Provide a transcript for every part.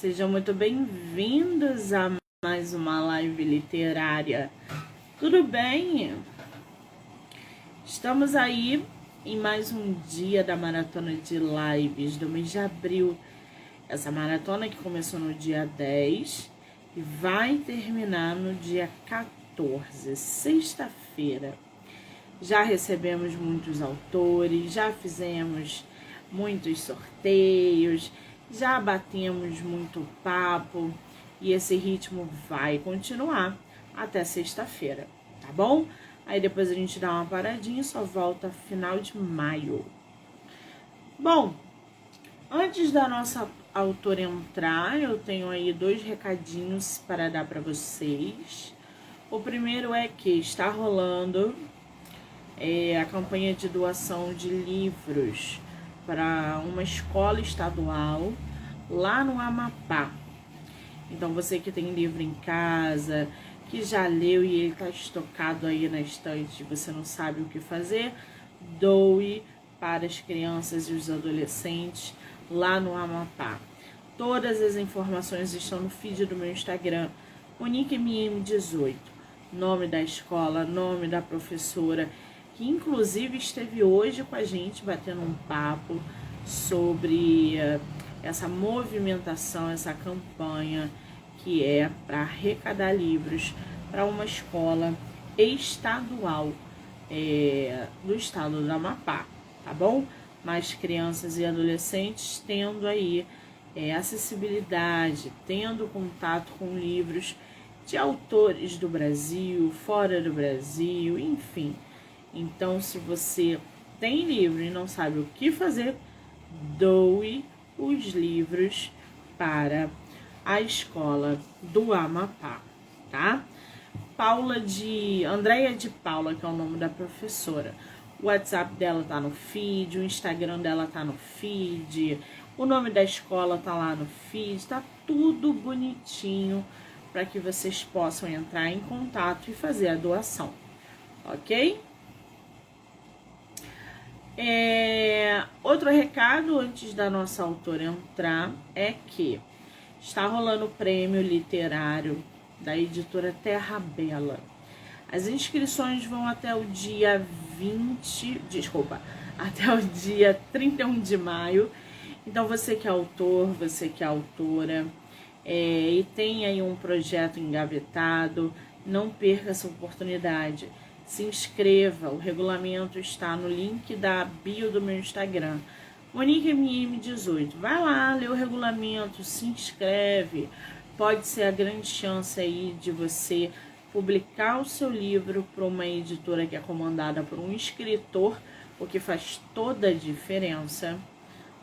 Sejam muito bem-vindos a mais uma live literária. Tudo bem? Estamos aí em mais um dia da maratona de lives do mês de abril. Essa maratona que começou no dia 10 e vai terminar no dia 14, sexta-feira. Já recebemos muitos autores, já fizemos muitos sorteios, já batemos muito papo e esse ritmo vai continuar até sexta-feira, tá bom? Aí depois a gente dá uma paradinha e só volta final de maio. Bom, antes da nossa autora entrar, eu tenho aí 2 recadinhos para dar para vocês. O primeiro é que está rolando a campanha de doação de livros para uma escola estadual lá no Amapá. Então você que tem livro em casa, que já leu e ele está estocado aí na estante, você não sabe o que fazer, doe para as crianças e os adolescentes lá no Amapá. Todas as informações estão no feed do meu Instagram, MoniqueMM18. Nome da escola, nome da professora, que inclusive esteve hoje com a gente batendo um papo sobre essa movimentação, essa campanha que é para arrecadar livros para uma escola estadual do estado do Amapá, tá bom? Mais crianças e adolescentes tendo aí acessibilidade, tendo contato com livros de autores do Brasil, fora do Brasil, enfim. Então, se você tem livro e não sabe o que fazer, doe os livros para a escola do Amapá, tá? Andréia de Paula, que é o nome da professora. O WhatsApp dela tá no feed, o Instagram dela tá no feed, o nome da escola tá lá no feed, tá tudo bonitinho para que vocês possam entrar em contato e fazer a doação, ok? Outro recado antes da nossa autora entrar é que está rolando o prêmio literário da editora Terra Bela. As inscrições vão até o dia até o dia 31 de maio. Então você que é autor, você que é autora e tem aí um projeto engavetado, não perca essa oportunidade. Se inscreva, o regulamento está no link da bio do meu Instagram, MoniqueMM18. Vai lá, lê o regulamento, se inscreve. Pode ser a grande chance aí de você publicar o seu livro para uma editora que é comandada por um escritor, o que faz toda a diferença,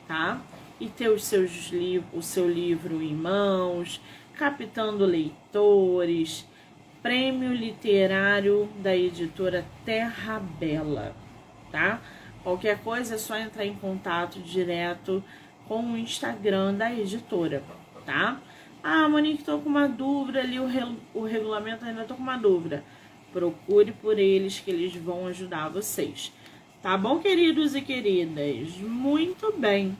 tá? E ter o seu livro em mãos, captando leitores. Prêmio Literário da editora Terra Bela, tá? Qualquer coisa é só entrar em contato direto com o Instagram da editora, tá? Ah, Monique, tô com uma dúvida ali, o regulamento ainda tô com uma dúvida. Procure por eles que eles vão ajudar vocês. Tá bom, queridos e queridas? Muito bem.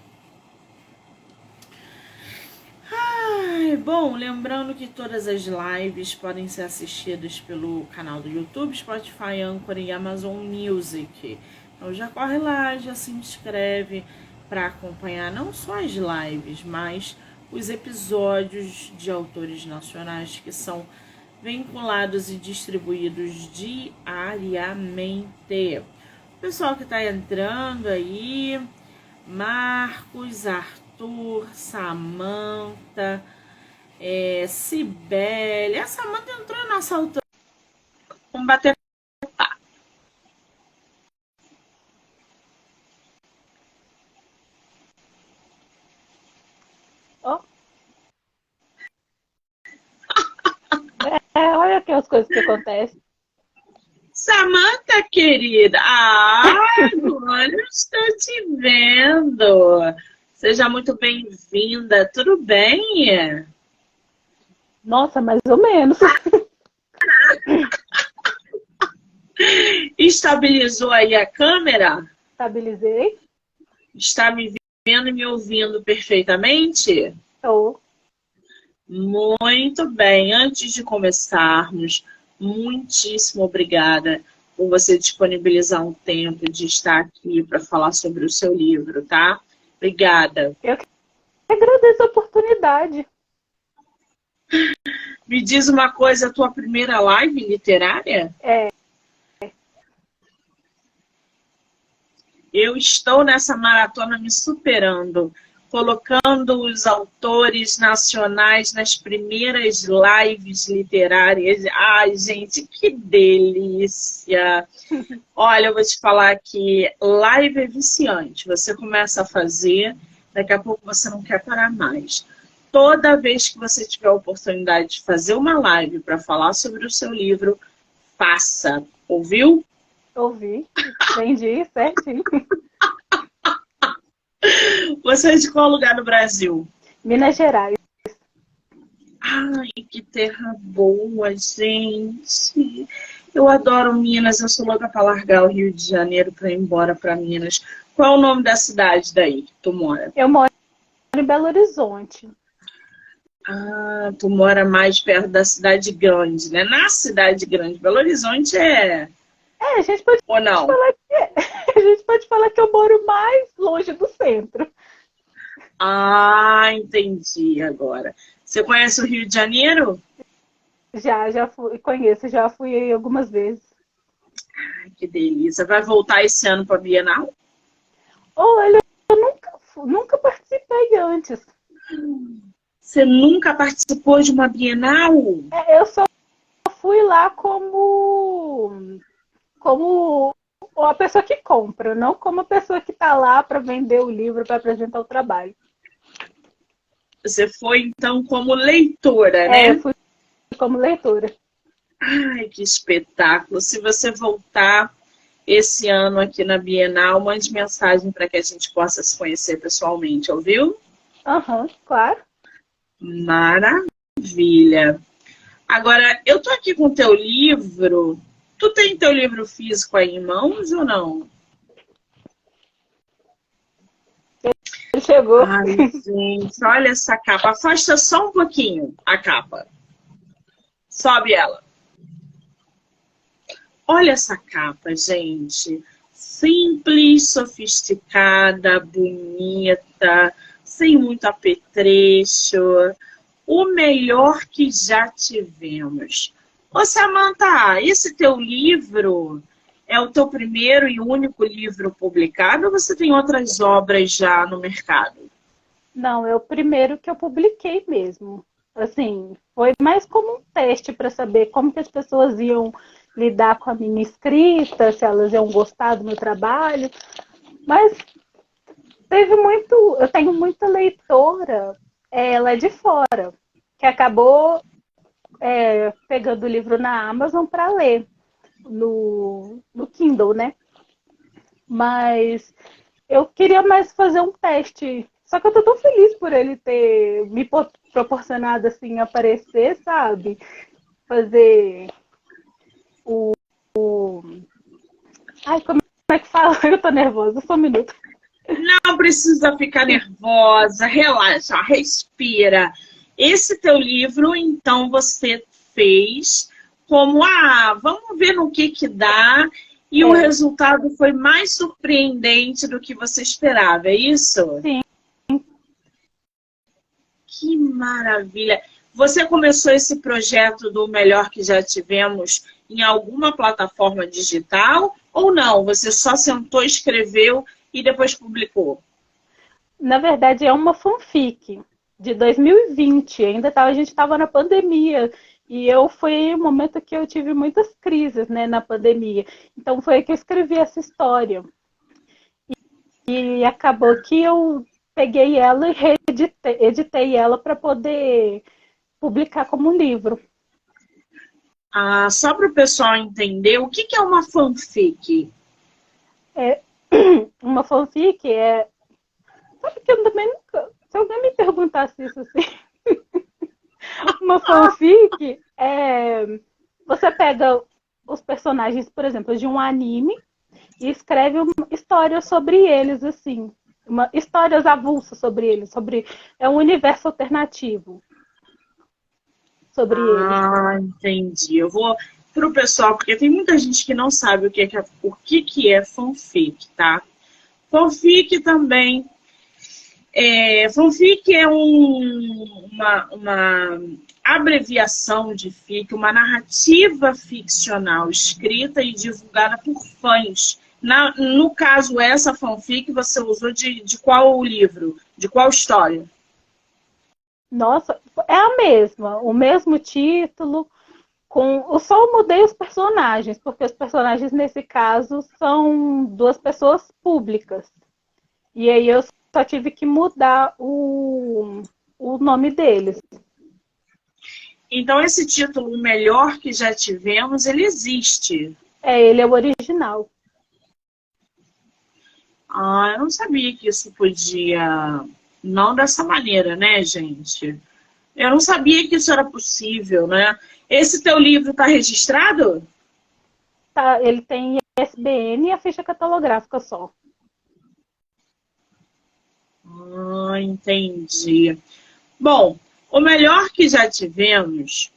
Bom, lembrando que todas as lives podem ser assistidas pelo canal do YouTube, Spotify, Anchor e Amazon Music. Então já corre lá, já se inscreve para acompanhar não só as lives, mas os episódios de autores nacionais que são vinculados e distribuídos diariamente. O pessoal que está entrando aí, Marcos, Arthur, Samantha, Cibele. A Samantha entrou nessa altura. Vamos bater papo. Oh. Olha aqui as coisas que acontecem. Samantha, querida. Agora eu estou te vendo. Seja muito bem-vinda. Tudo bem? Nossa, mais ou menos. Estabilizou aí a câmera? Estabilizei. Está me vendo e me ouvindo perfeitamente? Estou. Muito bem. Antes de começarmos, muitíssimo obrigada por você disponibilizar um tempo de estar aqui para falar sobre o seu livro, tá? Obrigada. Eu que agradeço a oportunidade. Me diz uma coisa, a tua primeira live literária? É, Eu estou nessa maratona me superando, colocando os autores nacionais nas primeiras lives literárias. Ai, gente, que delícia! Olha, eu vou te falar que live é viciante. Você começa a fazer, daqui a pouco você não quer parar mais. Toda vez que você tiver a oportunidade de fazer uma live para falar sobre o seu livro, faça. Ouviu? ouvi, entendi certinho. Você é de qual lugar do Brasil? Minas Gerais. Ai, que terra boa, gente. Eu adoro Minas, eu sou louca para largar o Rio de Janeiro para ir embora para Minas. Qual é o nome da cidade daí que tu mora? Eu moro em Belo Horizonte. Ah, tu mora mais perto da cidade grande, né? Na cidade grande, Belo Horizonte é... É, a gente pode Ou não? falar que a gente pode falar que eu moro mais longe do centro. Ah, entendi agora. Você conhece o Rio de Janeiro? Já fui, conheço, já fui aí algumas vezes. Ai, que delícia. Vai voltar esse ano para Bienal? Olha, eu nunca participei antes. Você nunca participou de uma Bienal? Eu só fui lá como a pessoa que compra, não como a pessoa que está lá para vender o livro, para apresentar o trabalho. Você foi, então, como leitora, Eu né? fui como leitora. Ai, que espetáculo. Se você voltar esse ano aqui na Bienal, mande mensagem para que a gente possa se conhecer pessoalmente, ouviu? Aham, claro. Maravilha. Agora, eu tô aqui com o teu livro. Tu tem teu livro físico aí em mãos ou não? Ele chegou. Ai, gente, olha essa capa. Afasta só um pouquinho a capa. Sobe ela. Olha essa capa, gente. Simples, sofisticada, bonita, sem muito apetrecho. O melhor que já tivemos. Ô, Samantha, esse teu livro é o teu primeiro e único livro publicado ou você tem outras obras já no mercado? Não, é o primeiro que eu publiquei mesmo. Assim, foi mais como um teste para saber como que as pessoas iam lidar com a minha escrita, se elas iam gostar do meu trabalho. Mas eu tenho muita leitora, ela é de fora, que acabou pegando o livro na Amazon para ler no Kindle, né? Mas eu queria mais fazer um teste. Só que eu tô tão feliz por ele ter me proporcionado assim aparecer, sabe? Fazer o. Ai, como é que fala? Eu tô nervosa, só um minuto. Não precisa ficar nervosa, relaxa, respira. Esse teu livro, então, você fez como, vamos ver no que dá, e o É, resultado foi mais surpreendente do que você esperava, é isso? sim. Que maravilha! Você começou esse projeto do Melhor que Já Tivemos em alguma plataforma digital ou não? Você só sentou, escreveu e depois publicou? Na verdade, é uma fanfic de 2020. A gente estava na pandemia. E foi um momento que eu tive muitas crises, né, na pandemia. Então foi aí que eu escrevi essa história. E acabou que eu peguei ela e editei ela para poder publicar como um livro. Só para o pessoal entender, o que é uma fanfic? É, uma fanfic é. Sabe que eu também nunca. Se alguém me perguntasse isso assim, uma fanfic é. Você pega os personagens, por exemplo, de um anime e escreve uma história sobre eles, assim. Histórias avulsas sobre eles, é um universo alternativo. sobre ele. Ah, entendi. Eu vou para o pessoal, porque tem muita gente que não sabe o que é fanfic, tá? Fanfic também. Fanfic é uma abreviação de fic, uma narrativa ficcional escrita e divulgada por fãs. No caso, essa fanfic você usou de qual livro? De qual história? Nossa, é a mesma, o mesmo título, eu só mudei os personagens, porque os personagens nesse caso são duas pessoas públicas. E aí eu só tive que mudar o nome deles. Então, esse título, O Melhor que Já Tivemos, ele existe. Ele é o original. Ah, eu não sabia que isso podia... Não dessa maneira, né, gente? Eu não sabia que isso era possível, né? Esse teu livro está registrado? Tá, ele tem ISBN e a ficha catalográfica só. Ah, entendi. Bom, O Melhor que Já Tivemos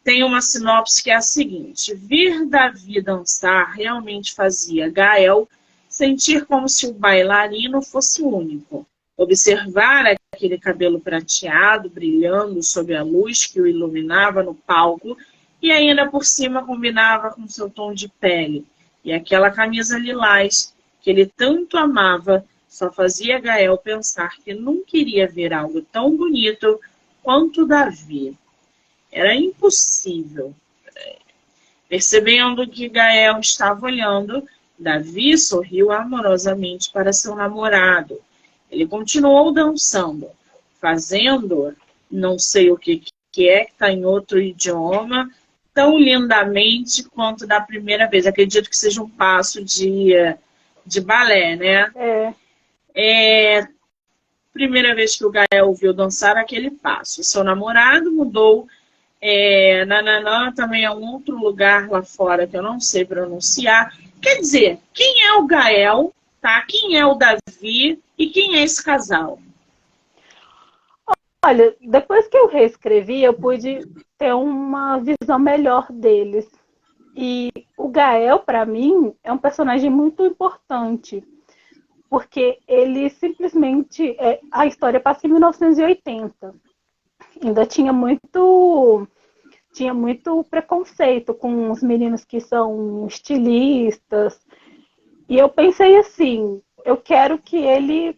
tem uma sinopse que é a seguinte: vir Davi dançar realmente fazia Gael sentir como se o bailarino fosse único. Observar aquele cabelo prateado brilhando sob a luz que o iluminava no palco e ainda por cima combinava com seu tom de pele. E aquela camisa lilás que ele tanto amava só fazia Gael pensar que não queria ver algo tão bonito quanto Davi. Era impossível. Percebendo que Gael estava olhando, Davi sorriu amorosamente para seu namorado. Ele continuou dançando, fazendo, não sei o que está em outro idioma, tão lindamente quanto da primeira vez. Acredito que seja um passo de balé, né? Primeira vez que o Gael ouviu dançar aquele passo. Seu namorado mudou. Nananã também é um outro lugar lá fora que eu não sei pronunciar. Quer dizer, quem é o Gael, tá? Quem é o Davi e quem é esse casal? Olha, depois que eu reescrevi, eu pude ter uma visão melhor deles. E o Gael, para mim, é um personagem muito importante, porque ele simplesmente... a história passa em 1980. Ainda tinha muito preconceito com os meninos que são estilistas. E eu pensei assim, eu quero que ele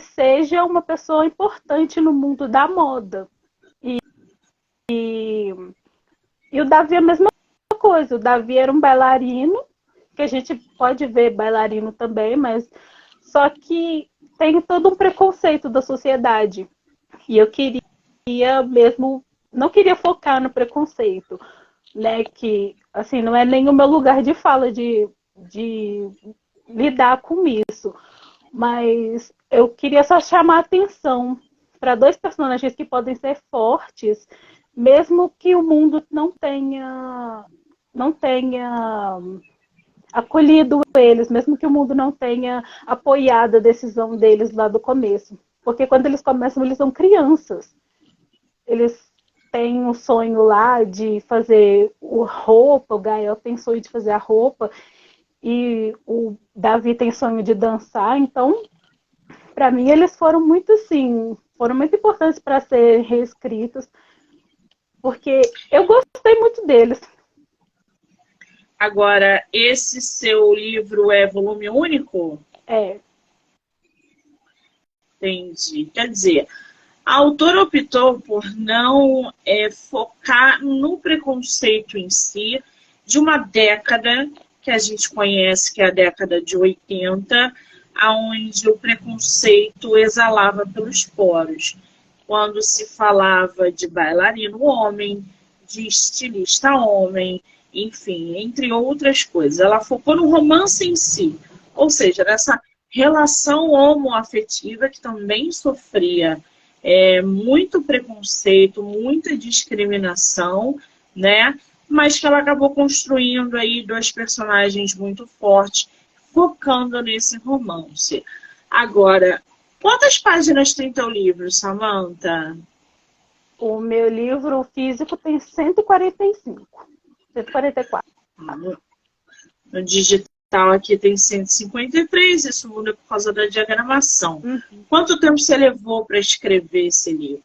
seja uma pessoa importante no mundo da moda. E o Davi é a mesma coisa. O Davi era um bailarino, que a gente pode ver bailarino também, mas só que tem todo um preconceito da sociedade. E eu queria mesmo, não queria focar no preconceito, né? Que assim, não é nem o meu lugar de fala de lidar com isso. Mas eu queria só chamar a atenção para dois personagens que podem ser fortes, mesmo que o mundo não tenha acolhido eles, mesmo que o mundo não tenha apoiado a decisão deles lá do começo. Porque quando eles começam, eles são crianças. Eles têm um sonho lá de fazer roupa, o Gael tem sonho de fazer a roupa, e o Davi tem sonho de dançar. Então, para mim, eles foram muito, assim, foram muito importantes para ser reescritos, porque eu gostei muito deles. Agora, esse seu livro é volume único? É. Entendi. Quer dizer, a autora optou por não focar no preconceito em si de uma década que a gente conhece, que é a década de 80, onde o preconceito exalava pelos poros. Quando se falava de bailarino homem, de estilista homem, enfim, entre outras coisas. Ela focou no romance em si, ou seja, nessa relação homoafetiva que também sofria muito preconceito, muita discriminação, né? Mas que ela acabou construindo aí dois personagens muito fortes, focando nesse romance. Agora, quantas páginas tem teu livro, Samantha? O meu livro físico tem 145, 144. No digital aqui tem 153, isso muda por causa da diagramação. Quanto tempo você levou para escrever esse livro?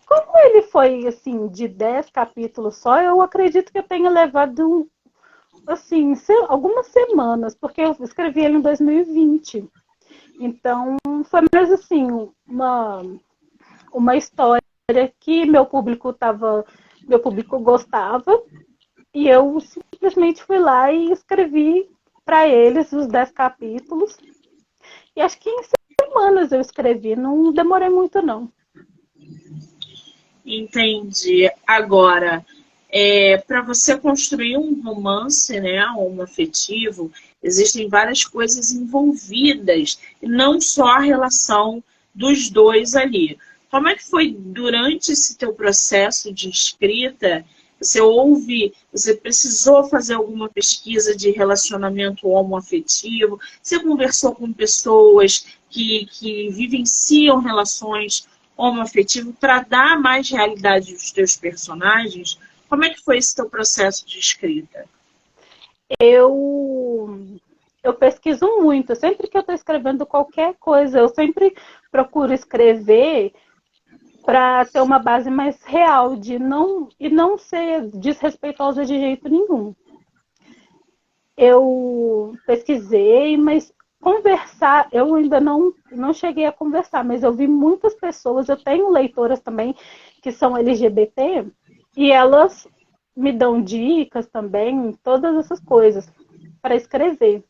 Como ele foi, assim, de 10 capítulos só, eu acredito que eu tenha levado, assim, algumas semanas, porque eu escrevi ele em 2020. Então, foi mais, assim, uma história que meu público gostava, e eu simplesmente fui lá e escrevi para eles os 10 capítulos. E acho que em semanas eu escrevi, não demorei muito, não. Entendi. Agora, para você construir um romance, né, um afetivo, existem várias coisas envolvidas, e não só a relação dos dois ali. Como é que foi durante esse teu processo de escrita? Você precisou fazer alguma pesquisa de relacionamento homoafetivo? Você conversou com pessoas que vivenciam relações homoafetivo para dar mais realidade aos teus personagens? Como é que foi esse teu processo de escrita? Eu pesquiso muito. Sempre que eu estou escrevendo qualquer coisa, eu sempre procuro escrever para ter uma base mais real e não ser desrespeitosa de jeito nenhum. Eu pesquisei, mas conversar, eu ainda não cheguei a conversar, mas eu vi muitas pessoas, eu tenho leitoras também que são LGBT, e elas me dão dicas também, todas essas coisas, para escrever.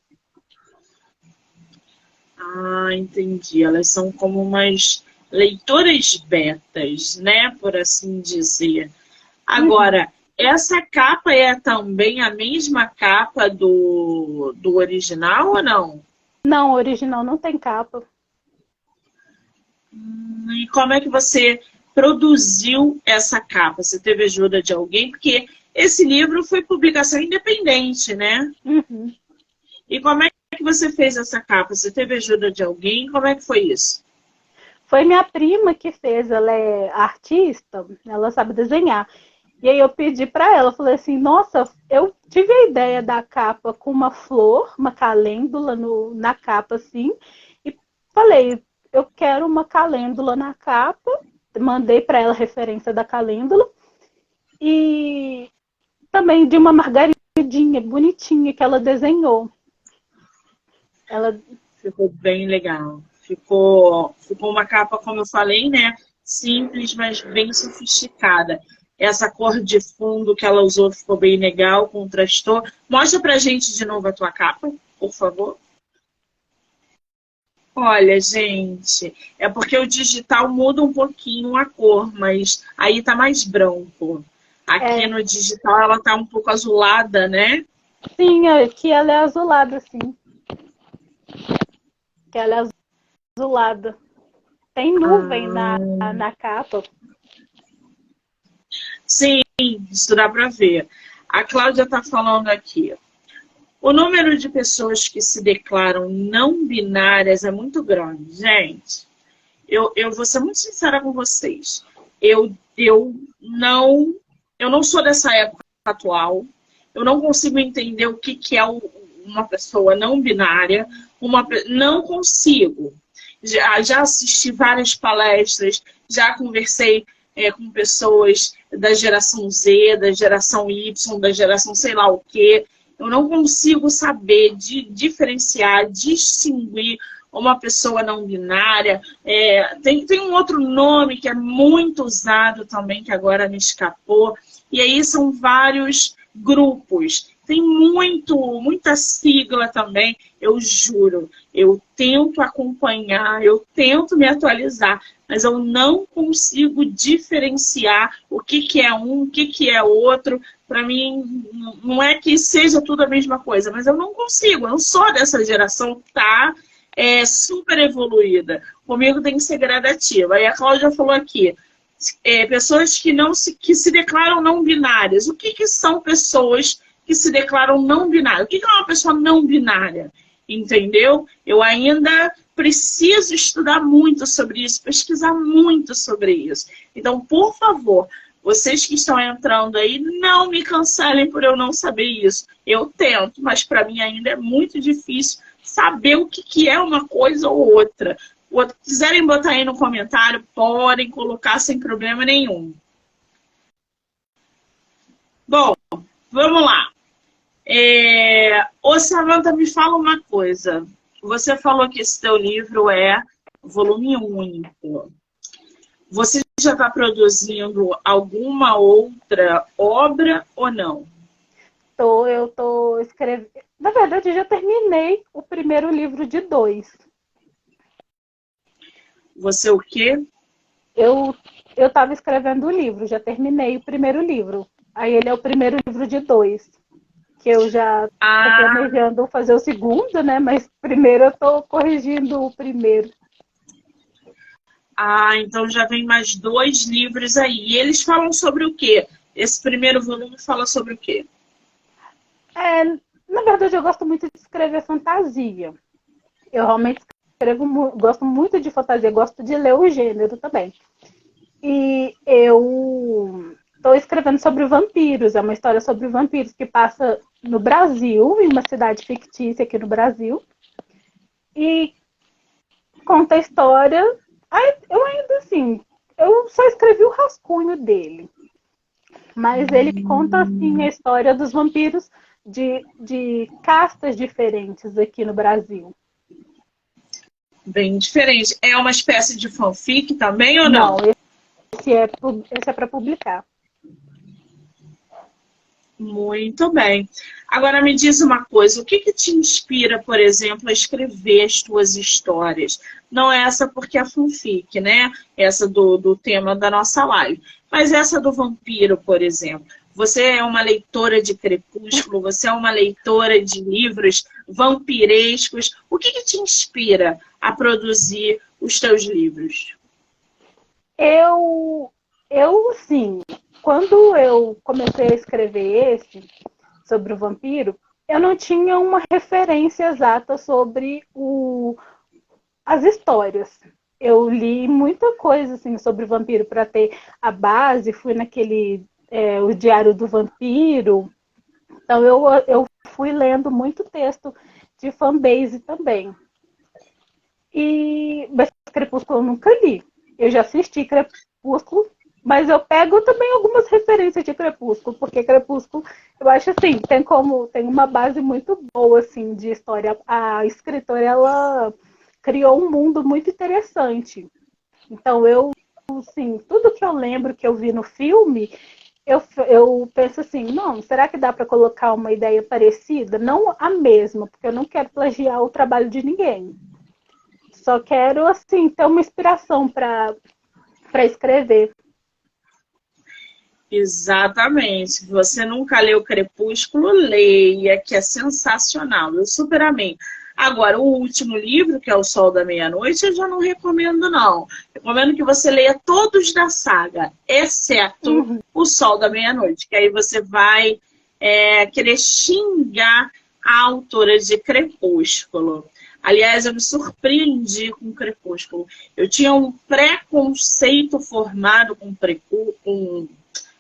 Ah, entendi. Elas são como umas leitoras betas, né? Por assim dizer. Agora, essa capa é também a mesma capa do original ou não? Não, o original não tem capa. E como é que você produziu essa capa? Você teve ajuda de alguém? Porque esse livro foi publicação independente, né? Uhum. E como é que você fez essa capa? Você teve ajuda de alguém? Como é que foi isso? Foi minha prima que fez, ela é artista, ela sabe desenhar. E aí eu pedi para ela, falei assim, nossa, eu tive a ideia da capa com uma flor, uma calêndula na capa assim, e falei, eu quero uma calêndula na capa, mandei para ela a referência da calêndula e também de uma margaridinha bonitinha que ela desenhou. Ficou bem legal. Ficou uma capa, como eu falei, né? Simples, mas bem sofisticada. Essa cor de fundo que ela usou ficou bem legal, contrastou. Mostra pra gente de novo a tua capa, por favor. Olha, gente, é porque o digital muda um pouquinho a cor, mas aí tá mais branco. Aqui no digital ela tá um pouco azulada, né? Sim, aqui ela é azulada, sim. Que ela é azulada. Tem nuvem na capa. Sim, isso dá para ver. A Cláudia está falando aqui. O número de pessoas que se declaram não binárias é muito grande. Gente, eu vou ser muito sincera com vocês. Eu não sou dessa época atual. Eu não consigo entender o que é uma pessoa não binária. Não consigo. Já assisti várias palestras, já conversei com pessoas da geração Z, da geração Y, da geração sei lá o quê. Eu não consigo saber diferenciar, distinguir uma pessoa não binária. Tem um outro nome que é muito usado também, que agora me escapou. E aí são vários grupos. Tem muita sigla também, eu juro. Eu tento acompanhar, eu tento me atualizar, mas eu não consigo diferenciar o que é um, o que é outro. Para mim, não é que seja tudo a mesma coisa, mas eu não consigo. Eu não sou dessa geração que está super evoluída. Comigo tem que ser gradativa. Aí a Cláudia falou aqui, pessoas que se declaram não binárias. O que são pessoas que se declaram não binárias? O que é uma pessoa não binária? Entendeu? Eu ainda preciso estudar muito sobre isso, pesquisar muito sobre isso. Então, por favor, vocês que estão entrando aí, não me cancelem por eu não saber isso. Eu tento, mas para mim ainda é muito difícil saber o que é uma coisa ou outra. Quiserem botar aí no comentário, podem colocar sem problema nenhum. Bom, vamos lá. Ô, Samantha, me fala uma coisa. Você falou que esse teu livro é volume único. Você já está produzindo alguma outra obra ou não? Eu tô escrevendo. Na verdade, eu já terminei o primeiro livro de 2. Você o quê? Eu estava escrevendo o livro, já terminei o primeiro livro. Aí ele é o primeiro livro de 2. Que eu já estou planejando fazer o segundo, né? Mas primeiro eu estou corrigindo o primeiro. Então já vem mais 2 livros aí. E eles falam sobre o quê? Esse primeiro volume fala sobre o quê? Na verdade, eu gosto muito de escrever fantasia. Eu realmente gosto muito de fantasia, gosto de ler o gênero também. E eu estou escrevendo sobre vampiros. É uma história sobre vampiros que passa no Brasil, em uma cidade fictícia aqui no Brasil. E conta a história. Eu ainda assim, eu só escrevi o rascunho dele. Mas ele conta assim a história dos vampiros de castas diferentes aqui no Brasil. Bem diferente. É uma espécie de fanfic também ou não? Não, esse é para publicar. Muito bem. Agora me diz uma coisa, o que te inspira, por exemplo, a escrever as tuas histórias? Não essa porque é fanfic, né? Essa do tema da nossa live. Mas essa do vampiro, por exemplo. Você é uma leitora de Crepúsculo, você é uma leitora de livros vampirescos. O que te inspira a produzir os teus livros? Sim, quando eu comecei a escrever esse sobre o vampiro, eu não tinha uma referência exata sobre as histórias. Eu li muita coisa assim, sobre o vampiro para ter a base, fui naquele o Diário do Vampiro. Então eu fui lendo muito texto de fanbase também. Mas Crepúsculo eu nunca li. Eu já assisti Crepúsculo, mas eu pego também algumas referências de Crepúsculo, porque Crepúsculo, eu acho assim, tem uma base muito boa assim de história. A escritora, ela criou um mundo muito interessante. Então assim, tudo que eu lembro que eu vi no filme, eu penso assim, não, será que dá para colocar uma ideia parecida? Não a mesma, porque eu não quero plagiar o trabalho de ninguém. Só quero, assim, ter uma inspiração para escrever. Exatamente. Se você nunca leu Crepúsculo, leia, que é sensacional. Eu super amei. Agora, o último livro, que é O Sol da Meia-Noite, eu já não recomendo, não. Recomendo que você leia todos da saga, exceto O Sol da Meia-Noite, que aí você vai querer xingar a autora de Crepúsculo. Aliás, eu me surpreendi com Crepúsculo. Eu tinha um preconceito formado com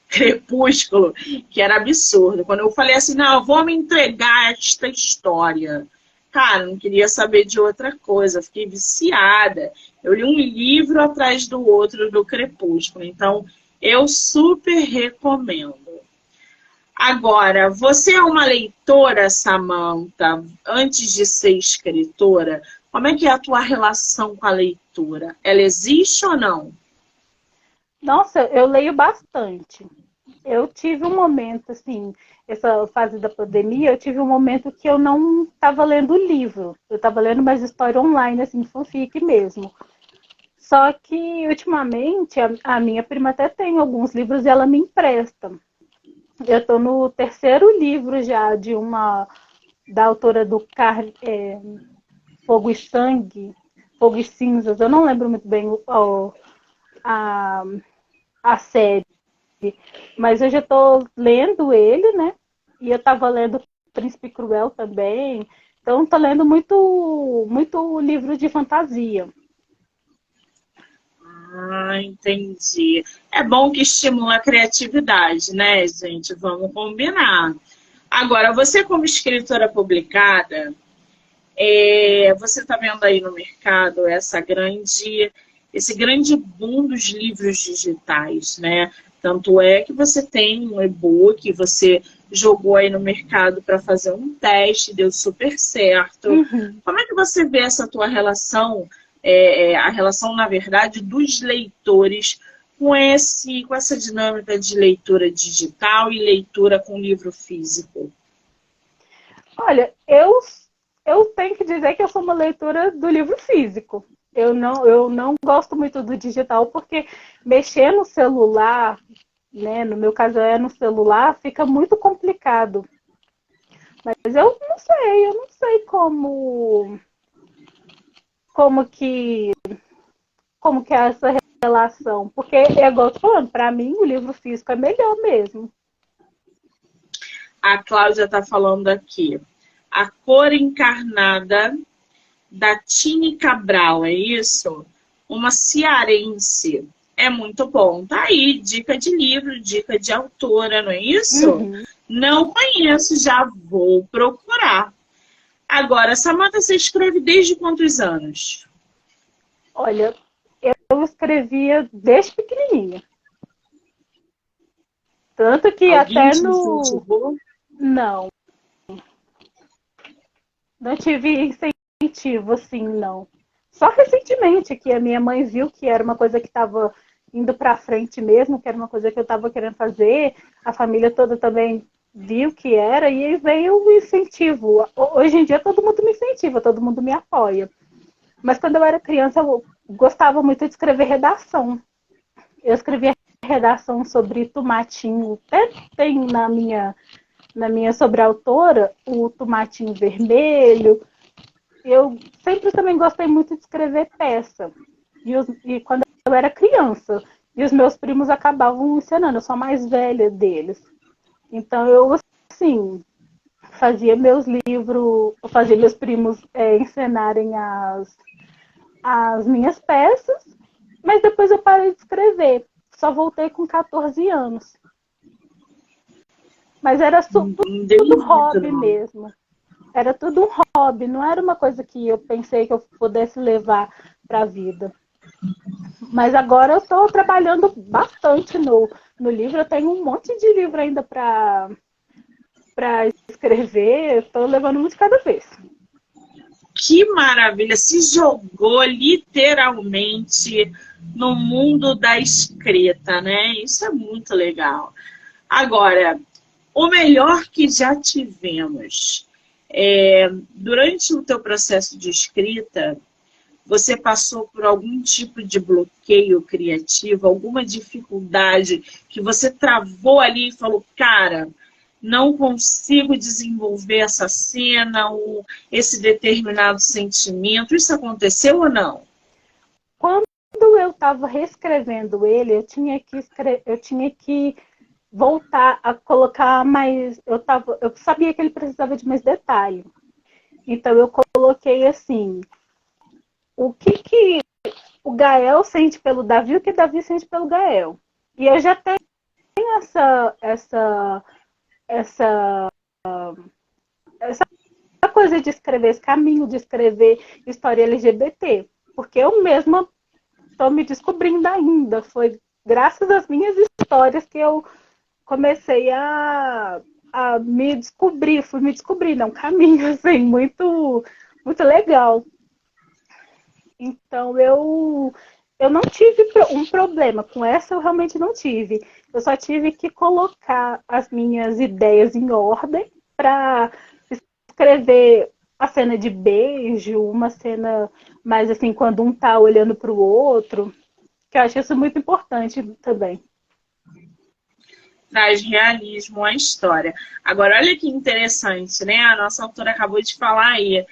Crepúsculo, que era absurdo. Quando eu falei assim, não, eu vou me entregar a esta história. Cara, não queria saber de outra coisa, fiquei viciada. Eu li um livro atrás do outro do Crepúsculo, então eu super recomendo. Agora, você é uma leitora, Samantha, antes de ser escritora, como é que é a tua relação com a leitura? Ela existe ou não? Nossa, eu leio bastante. Eu tive um momento, assim, essa fase da pandemia, eu tive um momento que eu não estava lendo livro. Eu estava lendo mais história online, assim, fanfic mesmo. Só que, ultimamente, a minha prima até tem alguns livros e ela me empresta. Eu estou no terceiro livro já da autora do Fogo e Sangue, Fogo e Cinzas. Eu não lembro muito bem a série. Mas eu já estou lendo ele, né? E eu estava lendo Príncipe Cruel também. Então, estou lendo muito livro de fantasia. Ah, entendi. É bom que estimula a criatividade, né, gente? Vamos combinar. Agora, você como escritora publicada, você está vendo aí no mercado esse grande boom dos livros digitais, né? Tanto é que você tem um e-book, você jogou aí no mercado para fazer um teste, deu super certo. Uhum. Como é que você vê essa tua relação, a relação, na verdade, dos leitores com essa dinâmica de leitura digital e leitura com livro físico? Olha, eu tenho que dizer que eu sou uma leitora do livro físico. Eu não gosto muito do digital, porque mexer no celular, né, no meu caso é no celular, fica muito complicado. Mas eu não sei como que, como que é essa relação. Porque, é igual eu tô falando, para mim o livro físico é melhor mesmo. A Cláudia está falando aqui. A Cor Encarnada, da Tini Cabral, é isso? Uma cearense. É muito bom. Tá aí, dica de livro, dica de autora, não é isso? Uhum. Não conheço, já vou procurar. Agora, Samantha, você escreve desde quantos anos? Olha, eu escrevia desde pequenininha. Tanto que Alguém até te no... incentivou? Não, não tive incentivo, assim, não. Só recentemente que a minha mãe viu que era uma coisa que estava indo para frente mesmo, que era uma coisa que eu estava querendo fazer, a família toda também viu que era, e aí veio o incentivo. Hoje em dia todo mundo me incentiva, todo mundo me apoia. Mas quando eu era criança, eu gostava muito de escrever redação. Eu escrevia redação sobre tomatinho, até tem na minha sobreautora o tomatinho vermelho. Eu sempre também gostei muito de escrever peça. E quando eu era criança, e os meus primos acabavam ensinando, eu sou a mais velha deles. Então eu, assim, fazia meus livros, fazia meus primos encenarem as minhas peças, mas depois eu parei de escrever. Só voltei com 14 anos. Mas era Não deu tudo muito, hobby não. mesmo. Era tudo um hobby, não era uma coisa que eu pensei que eu pudesse levar para a vida. Mas agora eu estou trabalhando bastante no livro. Eu tenho um monte de livro ainda para escrever. Estou levando um de cada vez. Que maravilha! Se jogou literalmente no mundo da escrita, né? Isso é muito legal. Agora, o melhor que já tivemos. Durante o teu processo de escrita, você passou por algum tipo de bloqueio criativo, alguma dificuldade que você travou ali e falou, cara, não consigo desenvolver essa cena ou esse determinado sentimento. Isso aconteceu ou não? Quando eu estava reescrevendo ele, eu tinha que voltar a colocar mais. Eu sabia que ele precisava de mais detalhe. Então eu coloquei assim: o que o Gael sente pelo Davi, o que Davi sente pelo Gael. E eu já tenho essa, essa coisa de escrever, esse caminho de escrever história LGBT, porque eu mesma estou me descobrindo ainda. Foi graças às minhas histórias que eu comecei a me descobrir, fui me descobrindo, é um caminho assim, muito, muito legal. Então eu não tive um problema com essa, eu realmente não tive. Eu só tive que colocar as minhas ideias em ordem para escrever a cena de beijo, uma cena mais assim, quando um tá olhando para o outro, que eu acho isso muito importante também. Traz realismo à história. Agora, olha que interessante, né? A nossa autora acabou de falar aí.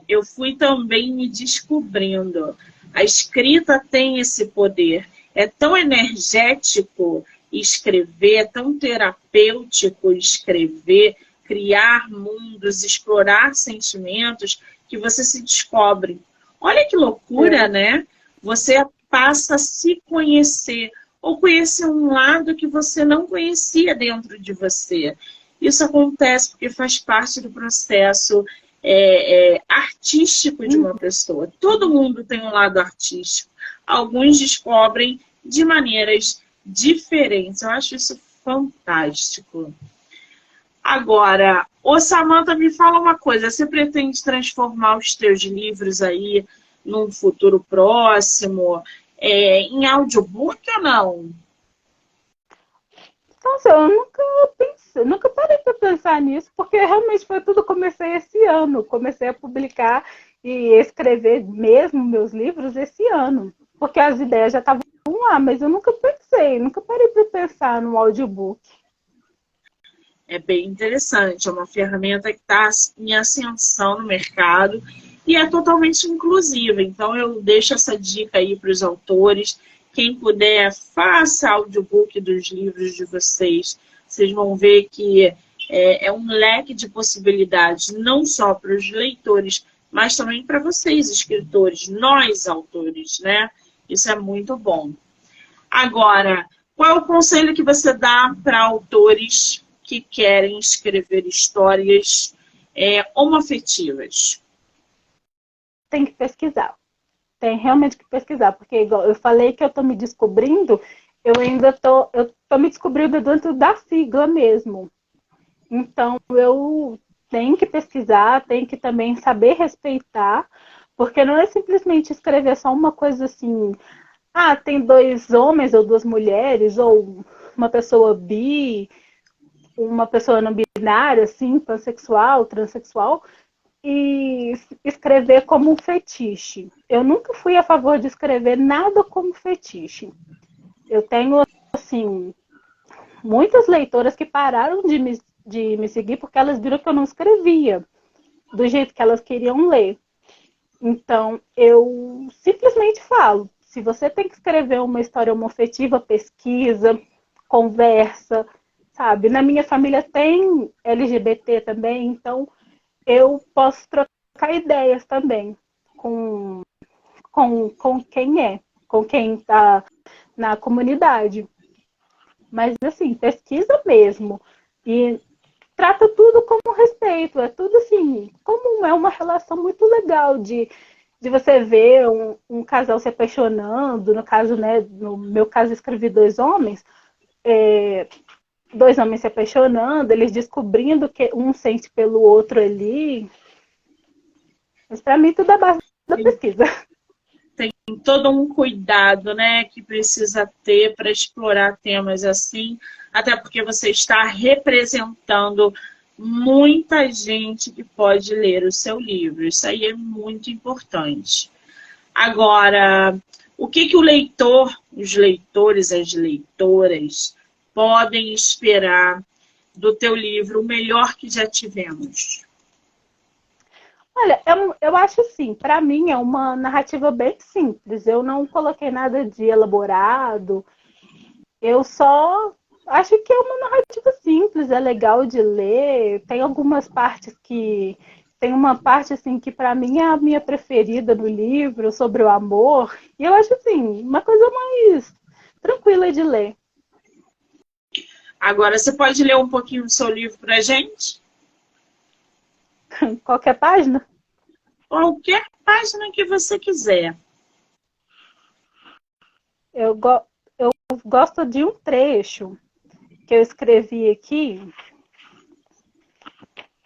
Eu fui também me descobrindo. A escrita tem esse poder. É tão energético escrever, é tão terapêutico escrever, criar mundos, explorar sentimentos, que você se descobre. Olha que loucura, né? Você passa a se conhecer, ou conhecer um lado que você não conhecia dentro de você. Isso acontece porque faz parte do processo artístico de uma pessoa. Todo mundo tem um lado artístico. Alguns descobrem de maneiras diferentes. Eu acho isso fantástico. Agora, ô Samantha, me fala uma coisa. Você pretende transformar os teus livros aí num futuro próximo em audiobook ou não? Nossa, eu nunca parei para pensar nisso, porque realmente foi tudo, comecei esse ano. Comecei a publicar e escrever mesmo meus livros esse ano. Porque as ideias já estavam lá, mas eu nunca parei para pensar no audiobook. É bem interessante, é uma ferramenta que está em ascensão no mercado e é totalmente inclusiva. Então eu deixo essa dica aí para os autores. Quem puder, faça audiobook dos livros de vocês. Vocês vão ver que é um leque de possibilidades, não só para os leitores, mas também para vocês, escritores, nós, autores, né? Isso é muito bom. Agora, qual é o conselho que você dá para autores que querem escrever histórias homoafetivas? Tem que pesquisar. Tem realmente que pesquisar, porque igual eu falei que eu estou me descobrindo, eu tô me descobrindo dentro da sigla mesmo. Então eu tenho que pesquisar, tenho que também saber respeitar, porque não é simplesmente escrever só uma coisa assim, tem 2 homens ou 2 mulheres, ou uma pessoa bi, uma pessoa não binária, assim, pansexual, transexual, e escrever como um fetiche. Eu nunca fui a favor de escrever nada como fetiche. Eu tenho, assim, muitas leitoras que pararam de me seguir porque elas viram que eu não escrevia do jeito que elas queriam ler. Então, eu simplesmente falo, se você tem que escrever uma história homoafetiva, pesquisa, conversa, sabe? Na minha família tem LGBT também, então eu posso trocar ideias também com quem está na comunidade. Mas, assim, pesquisa mesmo. E trata tudo como respeito. É tudo assim, como é uma relação muito legal de você ver um casal se apaixonando. No caso, né, no meu caso, escrevi 2 homens. 2 homens se apaixonando, eles descobrindo que um sente pelo outro ali. Mas para mim tudo é base da pesquisa. Tem todo um cuidado, né, que precisa ter para explorar temas assim, até porque você está representando muita gente que pode ler o seu livro. Isso aí é muito importante. Agora, o que o leitor, os leitores, as leitoras, podem esperar do teu livro, o melhor que já tivemos? Olha, eu acho assim, para mim é uma narrativa bem simples. Eu não coloquei nada de elaborado. Eu só acho que é uma narrativa simples, é legal de ler. Tem algumas partes que tem uma parte assim que para mim é a minha preferida do livro sobre o amor. E eu acho assim, uma coisa mais tranquila de ler. Agora, você pode ler um pouquinho do seu livro para a gente? Qualquer página? Qualquer página que você quiser. Eu gosto de um trecho que eu escrevi aqui.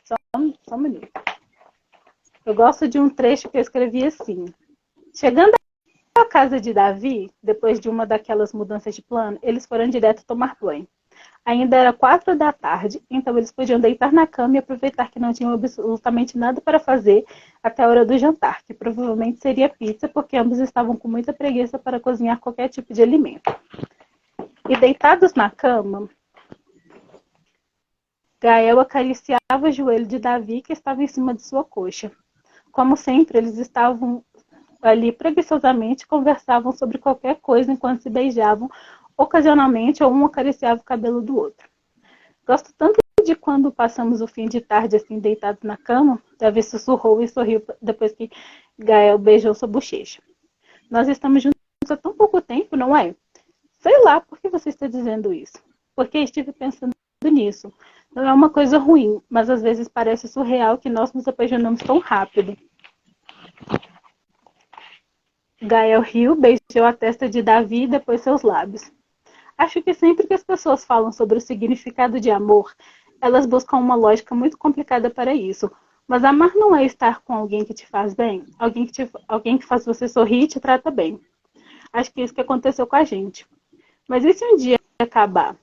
Só um minuto. Eu gosto de um trecho que eu escrevi assim. Chegando à casa de Davi, depois de uma daquelas mudanças de plano, eles foram direto tomar banho. Ainda era 4 da tarde, então eles podiam deitar na cama e aproveitar que não tinham absolutamente nada para fazer até a hora do jantar, que provavelmente seria pizza, porque ambos estavam com muita preguiça para cozinhar qualquer tipo de alimento. E deitados na cama, Gael acariciava o joelho de Davi, que estava em cima de sua coxa. Como sempre, eles estavam ali preguiçosamente, conversavam sobre qualquer coisa enquanto se beijavam, ocasionalmente, ou um acariciava o cabelo do outro. Gosto tanto de quando passamos o fim de tarde assim, deitados na cama, Davi sussurrou e sorriu depois que Gael beijou sua bochecha. Nós estamos juntos há tão pouco tempo, não é? Sei lá, por que você está dizendo isso? Porque estive pensando nisso. Não é uma coisa ruim, mas às vezes parece surreal que nós nos apaixonamos tão rápido. Gael riu, beijou a testa de Davi e depois seus lábios. Acho que sempre que as pessoas falam sobre o significado de amor, elas buscam uma lógica muito complicada para isso. Mas amar não é estar com alguém que te faz bem, alguém que faz você sorrir e te trata bem. Acho que é isso que aconteceu com a gente. Mas e se um dia acabar?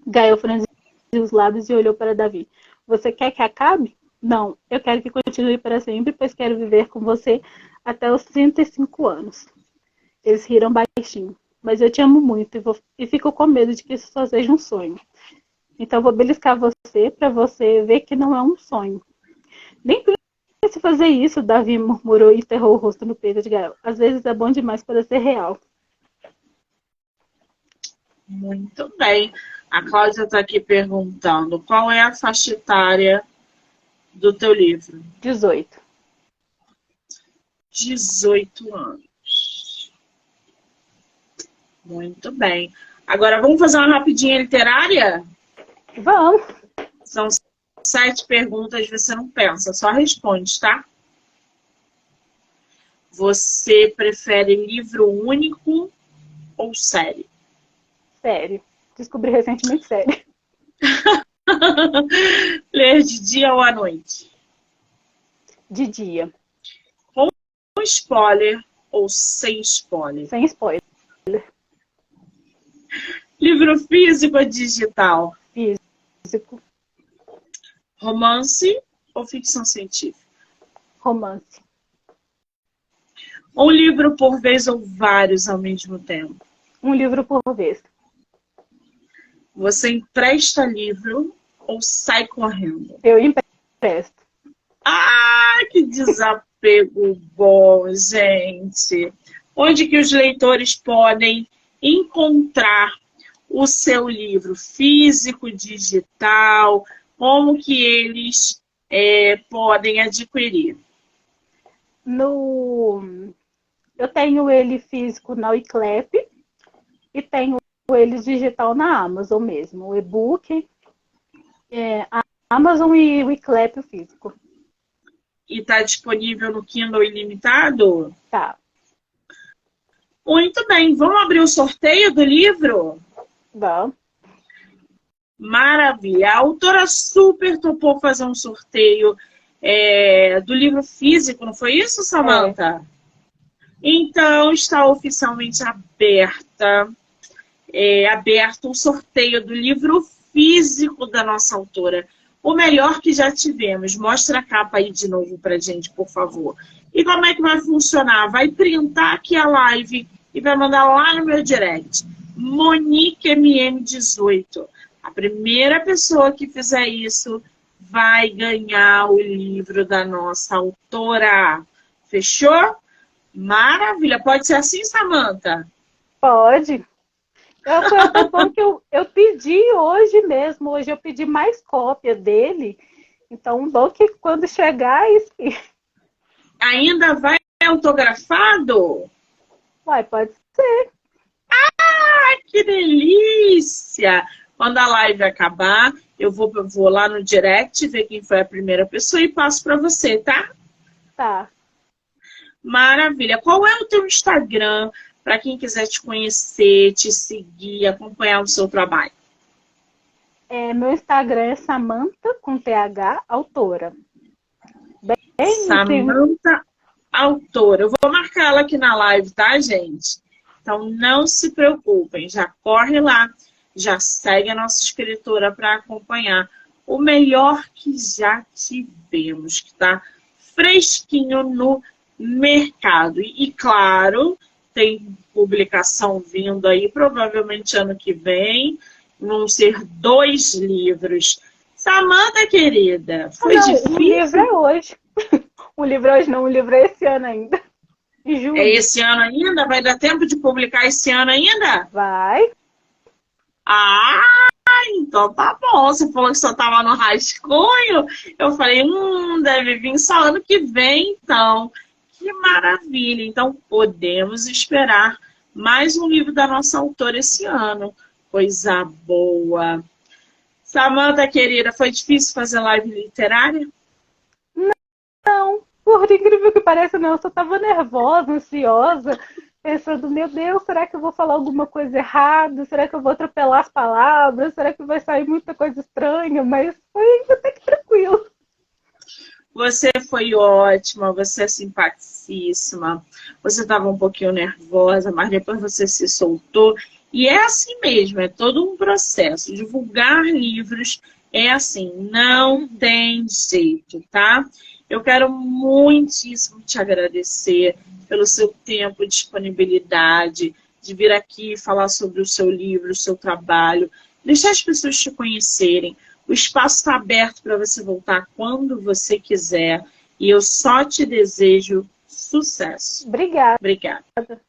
Gael franziu os lábios e olhou para Davi. Você quer que acabe? Não, eu quero que continue para sempre, pois quero viver com você até os 35 anos. Eles riram baixinho. Mas eu te amo muito e fico com medo de que isso só seja um sonho. Então vou beliscar você para você ver que não é um sonho. Nem precisa fazer isso, Davi murmurou e enterrou o rosto no peito de Gael. Às vezes é bom demais para ser real. Muito bem. A Cláudia está aqui perguntando qual é a faixa etária do teu livro? 18. 18 anos. Muito bem. Agora vamos fazer uma rapidinha literária? Vamos. São 7 perguntas, você não pensa, só responde, tá? Você prefere livro único ou série? Sério. Descobri recentemente sério. Ler de dia ou à noite? De dia. Com spoiler ou sem spoiler? Sem spoiler. Livro físico ou digital? Físico. Romance ou ficção científica? Romance. Um livro por vez ou vários ao mesmo tempo? Um livro por vez. Você empresta livro ou sai correndo? Eu empresto. Ah, que desapego bom, gente! Onde que os leitores podem encontrar o seu livro físico, digital? Como que eles podem adquirir? Eu tenho ele físico na Wiclap e tenho ele digital na Amazon mesmo. O e-book, a Amazon e o Wiclap o físico. E está disponível no Kindle Ilimitado? Tá. Muito bem, vamos abrir o sorteio do livro? Vamos. Maravilha. A autora super topou fazer um sorteio do livro físico, não foi isso, Samantha? Então, está oficialmente aberto o sorteio do livro físico da nossa autora. O melhor que já tivemos. Mostra a capa aí de novo pra gente, por favor. E como é que vai funcionar? Vai printar aqui a live e vai mandar lá no meu direct. Monique MM18. A primeira pessoa que fizer isso vai ganhar o livro da nossa autora. Fechou? Maravilha. Pode ser assim, Samantha? Pode. Foi até bom que eu pedi hoje mesmo. Hoje eu pedi mais cópia dele. Então, bom que quando chegar... Ainda vai autografado? Uai, pode ser. Ah, que delícia! Quando a live acabar, eu vou lá no direct, ver quem foi a primeira pessoa e passo para você, tá? Tá. Maravilha. Qual é o teu Instagram para quem quiser te conhecer, te seguir, acompanhar o seu trabalho? Meu Instagram é Samantha com TH, autora. Samantha, autora. Eu vou marcar ela aqui na live, tá, gente? Então não se preocupem, já corre lá, já segue a nossa escritora para acompanhar o melhor que já tivemos, que tá fresquinho no mercado. E claro, tem publicação vindo aí, provavelmente ano que vem, vão ser 2 livros. Samantha, querida, foi difícil? O livro é hoje. O livro hoje não, o livro é esse ano ainda. Em julho. É esse ano ainda? Vai dar tempo de publicar esse ano ainda? Vai. Ah, então tá bom. Você falou que só tava no rascunho. Eu falei, deve vir só ano que vem, então. Que maravilha. Então, podemos esperar mais um livro da nossa autora esse ano. Coisa boa. Samanta, querida, foi difícil fazer live literária? Não, por incrível que pareça, não. Eu só tava nervosa, ansiosa, pensando, meu Deus, será que eu vou falar alguma coisa errada? Será que eu vou atropelar as palavras? Será que vai sair muita coisa estranha? Mas foi até que tranquilo. Você foi ótima, você é simpaticíssima, você estava um pouquinho nervosa, mas depois você se soltou. E é assim mesmo, é todo um processo. Divulgar livros é assim, não tem jeito, tá? Eu quero muitíssimo te agradecer pelo seu tempo e disponibilidade de vir aqui falar sobre o seu livro, o seu trabalho, deixar as pessoas te conhecerem. O espaço está aberto para você voltar quando você quiser. E eu só te desejo sucesso. Obrigada. Obrigada.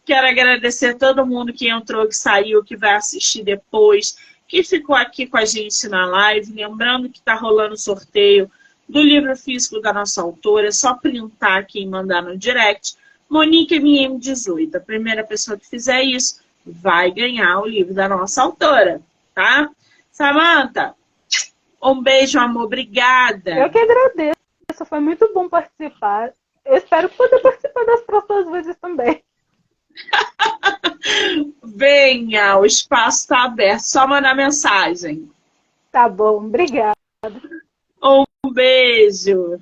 Quero agradecer a todo mundo que entrou, que saiu, que vai assistir depois, que ficou aqui com a gente na live. Lembrando que está rolando o sorteio do livro físico da nossa autora. É só printar aqui e mandar no direct. Monique MM18. A primeira pessoa que fizer isso vai ganhar o livro da nossa autora, tá? Samanta, um beijo, amor. Obrigada. Eu que agradeço. Foi muito bom participar. Eu espero poder participar das próximas vezes também. Venha, o espaço está aberto. Só mandar mensagem. Tá bom, obrigada. Um beijo.